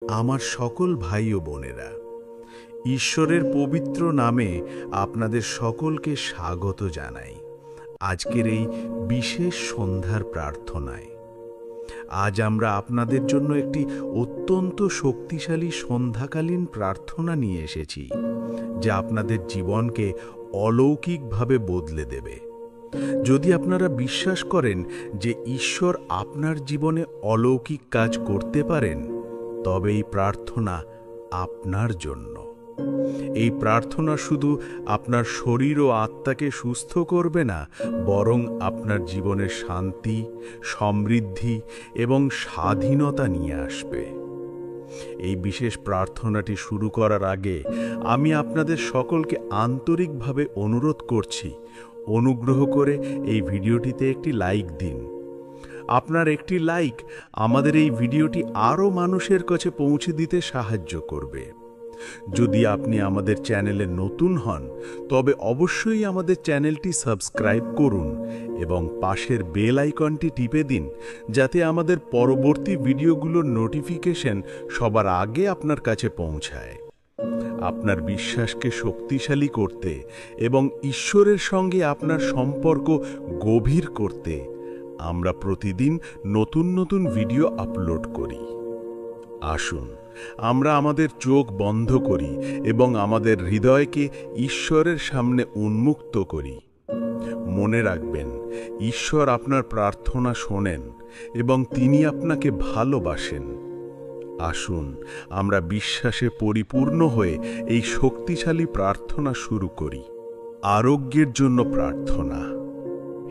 আমার সকল ভাই ও বোনেরা, ঈশ্বরের পবিত্র নামে আপনাদের সকলকে স্বাগত জানাই আজকের এই বিশেষ সন্ধ্যার প্রার্থনায়। আজ আমরা আপনাদের জন্য একটি অত্যন্ত শক্তিশালী সন্ধ্যাকালীন প্রার্থনা নিয়ে এসেছি, যা আপনাদের জীবনকে অলৌকিকভাবে বদলে দেবে। যদি আপনারা বিশ্বাস করেন যে ঈশ্বর আপনার জীবনে অলৌকিক কাজ করতে পারেন, তবে এই প্রার্থনা আপনার জন্য। এই প্রার্থনা শুধু আপনার শরীর ও আত্মাকে সুস্থ করবে না, বরং আপনার জীবনে শান্তি, সমৃদ্ধি এবং স্বাধীনতা নিয়ে আসবে। এই বিশেষ প্রার্থনাটি শুরু করার আগে আমি আপনাদের সকলকে আন্তরিকভাবে অনুরোধ করছি, অনুগ্রহ করে এই ভিডিওটিতে একটি লাইক দিন। আপনার একটি লাইক আমাদের এই ভিডিওটি আরও মানুষের কাছে পৌঁছে দিতে সাহায্য করবে। যদি আপনি আমাদের চ্যানেলে নতুন হন, তবে অবশ্যই আমাদের চ্যানেলটি সাবস্ক্রাইব করুন এবং পাশের বেল আইকনটি টিপে দিন, যাতে আমাদের পরবর্তী ভিডিওগুলোর নোটিফিকেশন সবার আগে আপনার কাছে পৌঁছায়। আপনার বিশ্বাসকে শক্তিশালী করতে এবং ঈশ্বরের সঙ্গে আপনার সম্পর্ক গভীর করতে আমরা প্রতিদিন নতুন নতুন ভিডিও আপলোড করি। আসুন আমরা আমাদের চোখ বন্ধ করি এবং আমাদের হৃদয়কে ঈশ্বরের সামনে উন্মুক্ত করি। মনে রাখবেন, ঈশ্বর আপনার প্রার্থনা শোনেন এবং তিনি আপনাকে ভালোবাসেন। আসুন আমরা বিশ্বাসে পরিপূর্ণ হয়ে এই শক্তিশালী প্রার্থনা শুরু করি। আরোগ্যের জন্য প্রার্থনা।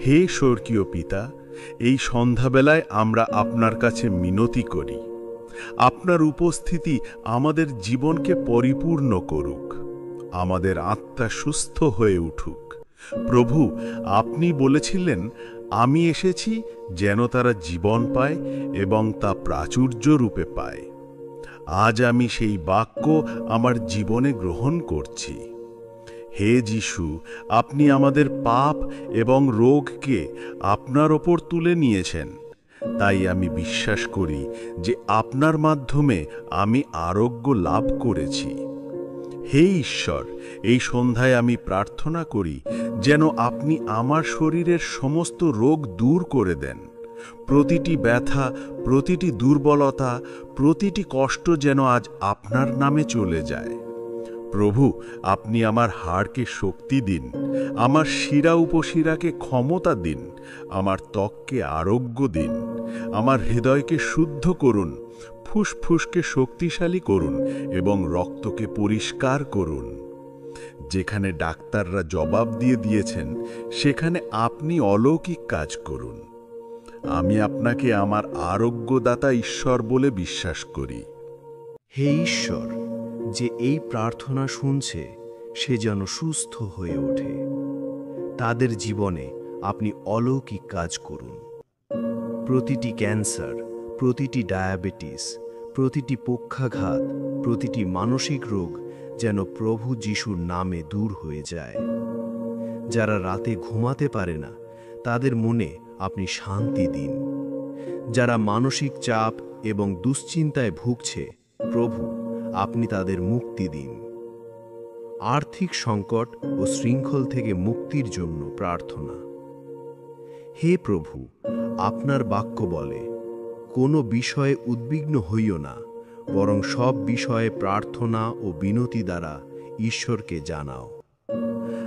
হে স্বর্গীয় পিতা, এই সন্ধ্যাবেলায় আমরা আপনার কাছে মিনতি করি। আপনার উপস্থিতি আমাদের জীবনকে পরিপূর্ণ করুক, আমাদের আত্মা সুস্থ হয়ে উঠুক। প্রভু, আপনি বলেছিলেন, আমি এসেছি যেন তারা জীবন পায় এবং তা প্রাচুর্য রূপে পায়। আজ আমি সেই বাক্য আমার জীবনে গ্রহণ করছি। হে যিশু, আপনি আমাদের পাপ এবং রোগকে আপনার ওপর তুলে নিয়েছেন। তাই আমি বিশ্বাস করি যে আপনার মাধ্যমে আমি আরোগ্য লাভ করেছি। হে ঈশ্বর, এই সন্ধ্যায় আমি প্রার্থনা করি যেন আপনি আমার শরীরের সমস্ত রোগ দূর করে দেন। প্রতিটি ব্যথা, প্রতিটি দুর্বলতা, প্রতিটি কষ্ট যেন আজ আপনার নামে চলে যায়। প্রভু, আপনি আমার হাড়কে শক্তি দিন, আমার শিরা উপশিরাকে ক্ষমতা দিন, আমার ত্বককে আরোগ্য দিন, আমার হৃদয়কে শুদ্ধ করুন, ফুসফুসকে শক্তিশালী করুন এবং রক্তকে পরিষ্কার করুন। যেখানে ডাক্তাররা জবাব দিয়ে দিয়েছেন, সেখানে আপনি অলৌকিক কাজ করুন। আমি আপনাকে আমার আরোগ্যদাতা ঈশ্বর বলে বিশ্বাস করি। হে ঈশ্বর, যে এই প্রার্থনা শুনছে সে যেন সুস্থ হয়ে ওঠে। তাদের জীবনে আপনি অলৌকিক কাজ করুন। প্রতিটি ক্যান্সার, প্রতিটি ডায়াবেটিস, প্রতিটি পক্ষাঘাত, প্রতিটি মানসিক রোগ যেন প্রভু যিশুর নামে দূর হয়ে যায়। যারা রাতে ঘুমাতে পারে না, তাদের মনে আপনি শান্তি দিন। যারা মানসিক চাপ এবং দুশ্চিন্তায় ভুগছে, প্রভু আপনি তাদের মুক্তি দিন। আর্থিক সংকট ও শৃঙ্খল থেকে মুক্তির জন্য প্রার্থনা। হে প্রভু, আপনার বাক্য বলে, কোনো বিষয়ে উদ্বিগ্ন হইও না, বরং সব বিষয়ে প্রার্থনা ও বিনতি দ্বারা ঈশ্বরকে জানাও।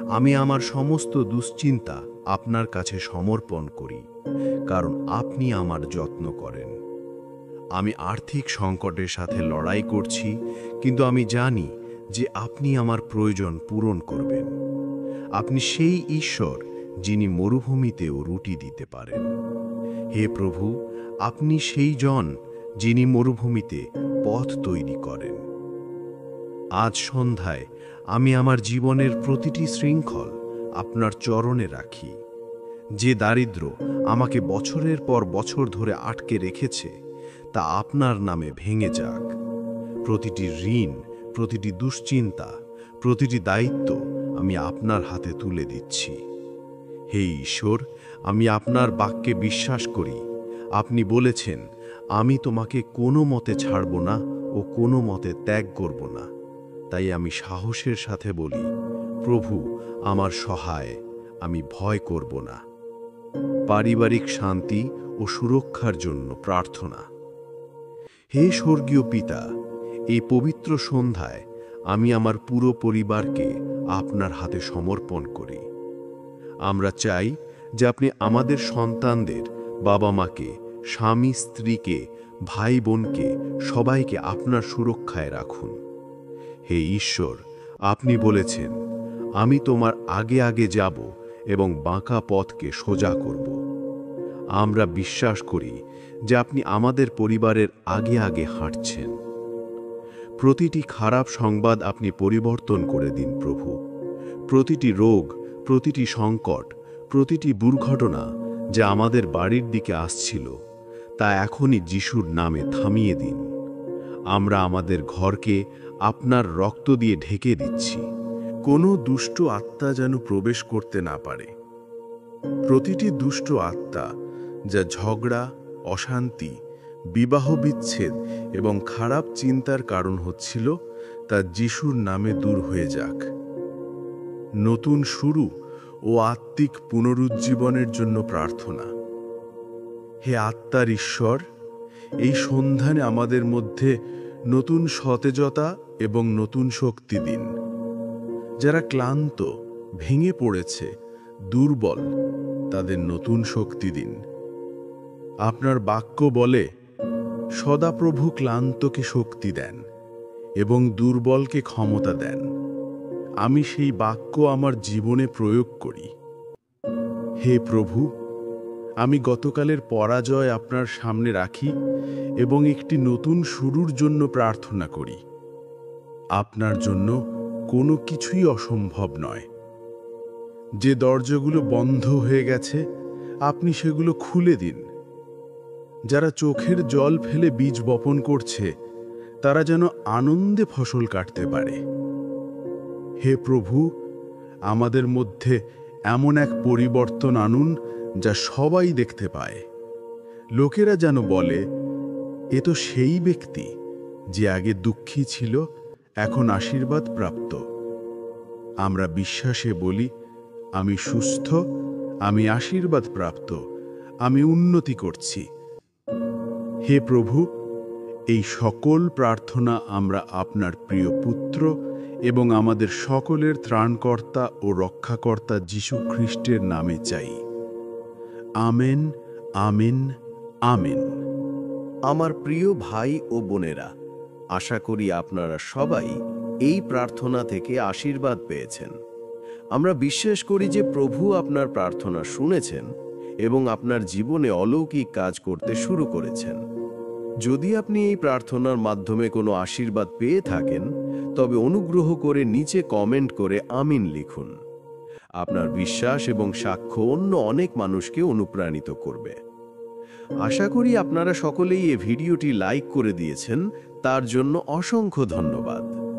আমি আমার সমস্ত দুশ্চিন্তা আপনার কাছে সমর্পণ করি, কারণ আপনি আমার যত্ন করেন। আমি আর্থিক সংকটের সাথে লড়াই করছি, কিন্তু আমি জানি যে আপনি আমার প্রয়োজন পূরণ করবেন। আপনি সেই ঈশ্বর যিনি মরুভূমিতেও রুটি দিতে পারেন। হে প্রভু, আপনি সেই জন যিনি মরুভূমিতে পথ তৈরি করেন। আজ সন্ধ্যায় আমি আমার জীবনের প্রতিটি শৃঙ্খল আপনার চরণে রাখি। যে দারিদ্র্য আমাকে বছরের পর বছর ধরে আটকে রেখেছে, তা আপনার নামে ভেঙে যাক। প্রতিটি ঋণ, প্রতিটি দুশ্চিন্তা, প্রতিটি দায়িত্ব আমি আপনার হাতে তুলে দিচ্ছি। হে ঈশ্বর, আমি আপনার বাক্যে বিশ্বাস করি। আপনি বলেছেন, আমি তোমাকে কোনো মতে ছাড়ব না ও কোনো মতে ত্যাগ করব না। তাই আমি সাহসের সাথে বলি, প্রভু আমার সহায়, আমি ভয় করব না। পারিবারিক শান্তি ও সুরক্ষার জন্য প্রার্থনা। হে স্বর্গীয় পিতা, এই পবিত্র সন্ধ্যায় আমি আমার পুরো পরিবারকে আপনার হাতে সমর্পণ করি। আমরা চাই যে আপনি আমাদের সন্তানদের, বাবা মাকে, স্বামী স্ত্রীকে, ভাই বোনকে, সবাইকে আপনার সুরক্ষায় রাখুন। হে ঈশ্বর, আপনি বলেছেন, আমি তোমার আগে আগে যাব এবং বাঁকা পথকে সোজা করব। আমরা বিশ্বাস করি যে আপনি আমাদের পরিবারের আগে আগে হাঁটছেন। প্রতিটি খারাপ সংবাদ আপনি পরিবর্তন করে দিন প্রভু। প্রতিটি রোগ, প্রতিটি সংকট, প্রতিটি দুর্ঘটনা যা আমাদের বাড়ির দিকে আসছিল, তা এখনই যিশুর নামে থামিয়ে দিন। আমরা আমাদের ঘরকে আপনার রক্ত দিয়ে ঢেকে দিচ্ছি। কোনো দুষ্ট আত্মা যেন প্রবেশ করতে না পারে। প্রতিটি দুষ্ট আত্মা যা ঝগড়া, অশান্তি, বিবাহ বিচ্ছেদ এবং খারাপ চিন্তার কারণ হচ্ছিল, তা যিশুর নামে দূর হয়ে যাক। নতুন শুরু ও আত্মিক পুনরুজ্জীবনের জন্য প্রার্থনা। হে আত্মার ঈশ্বর, এই সন্ধানে আমাদের মধ্যে নতুন সতেজতা এবং নতুন শক্তি দিন। যারা ক্লান্ত, ভেঙে পড়েছে, দুর্বল, তাদের নতুন শক্তি দিন। আপনার বাক্য বলে, সদাপ্রভু ক্লান্তকে শক্তি দেন এবং দুর্বলকে ক্ষমতা দেন। আমি সেই বাক্য আমার জীবনে প্রয়োগ করি। হে প্রভু, আমি গতকালের পরাজয় আপনার সামনে রাখি এবং একটি নতুন শুরুর জন্য প্রার্থনা করি। আপনার জন্য কোনো কিছুই অসম্ভব নয়। যে দরজাগুলো বন্ধ হয়ে গেছে, আপনি সেগুলো খুলে দিন। যারা চোখের জল ফেলে বীজ বপন করছে, তারা যেন আনন্দে ফসল কাটতে পারে। হে প্রভু, আমাদের মধ্যে এমন এক পরিবর্তন আনুন যা সবাই দেখতে পায়। লোকেরা যেন বলে, এ তো সেই ব্যক্তি যে আগে দুঃখী ছিল, এখন আশীর্বাদ প্রাপ্ত। আমরা বিশ্বাসে বলি, আমি সুস্থ, আমি আশীর্বাদ প্রাপ্ত, আমি উন্নতি করছি। হে প্রভু, এই সকল প্রার্থনা আমরা আপনার প্রিয় পুত্র এবং আমাদের সকলের ত্রাণকর্তা ও রক্ষাকর্তা যীশু খ্রিস্টের নামে চাই। Amen, amen, amen. আমার প্রিয় ভাই ও বোনেরা, আশা করি আপনারা সবাই এই প্রার্থনা থেকে আশীর্বাদ পেয়েছেন। আমরা বিশ্বাস করি যে প্রভু আপনার প্রার্থনা শুনেছেন এবং আপনার জীবনে অলৌকিক কাজ করতে শুরু করেছেন। যদি আপনি এই প্রার্থনার মাধ্যমে কোনো আশীর্বাদ পেয়ে থাকেন, তবে অনুগ্রহ করে নিচে কমেন্ট করে আমিন লিখুন। আপনার বিশ্বাস এবং সাক্ষ্য অন্য অনেক মানুষকে অনুপ্রাণিত করবে। আশা করি আপনারা সকলেই এই ভিডিওটি লাইক করে দিয়েছেন, তার জন্য অসংখ্য ধন্যবাদ।